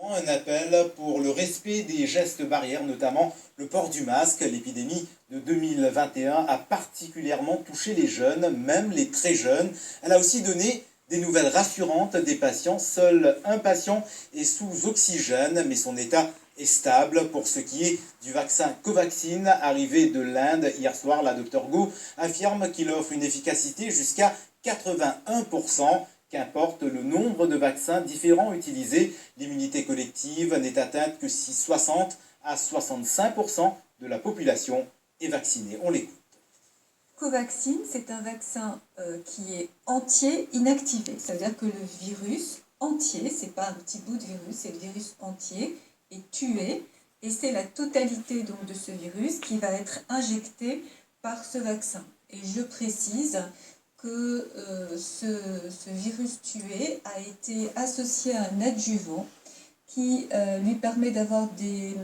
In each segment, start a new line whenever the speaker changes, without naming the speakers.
Un appel pour le respect des gestes barrières, notamment le port du masque. L'épidémie de 2021 a particulièrement touché les jeunes, même les très jeunes. Elle a aussi donné des nouvelles rassurantes des patients. Seul un patient est sous oxygène, mais son état est stable. Pour ce qui est du vaccin Covaxin, arrivé de l'Inde hier soir, la Dr Go affirme qu'il offre une efficacité jusqu'à 81%. Qu'importe le nombre de vaccins différents utilisés, l'immunité collective n'est atteinte que si 60 à 65% de la population est vaccinée. On l'écoute.
Covaxin, c'est un vaccin qui est entier inactivé. C'est-à-dire que le virus entier, c'est pas un petit bout de virus, c'est le virus entier, est tué. Et c'est la totalité donc, de ce virus qui va être injecté par ce vaccin. Et je précise que ce virus tué a été associé à un adjuvant qui lui permet d'avoir des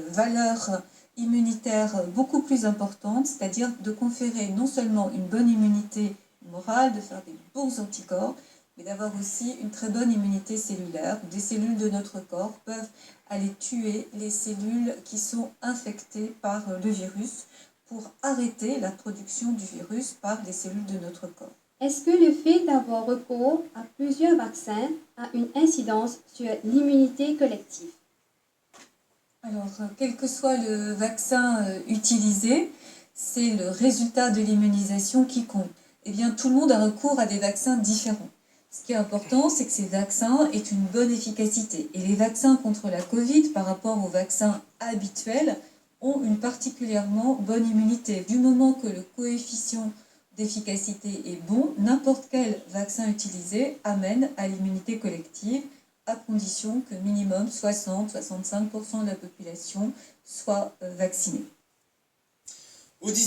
valeurs immunitaires beaucoup plus importantes, c'est-à-dire de conférer non seulement une bonne immunité morale, de faire des bons anticorps, mais d'avoir aussi une très bonne immunité cellulaire. Des cellules de notre corps peuvent aller tuer les cellules qui sont infectées par le virus pour arrêter la production du virus par les cellules de notre corps.
Est-ce que le fait d'avoir recours à plusieurs vaccins a une incidence sur l'immunité collective?
Alors, quel que soit le vaccin utilisé, c'est le résultat de l'immunisation qui compte. Eh bien, tout le monde a recours à des vaccins différents. Ce qui est important, c'est que ces vaccins aient une bonne efficacité. Et les vaccins contre la Covid, par rapport aux vaccins habituels, ont une particulièrement bonne immunité. Du moment que le coefficient d'efficacité est bon, n'importe quel vaccin utilisé amène à l'immunité collective, à condition que minimum 60-65% de la population soit vaccinée.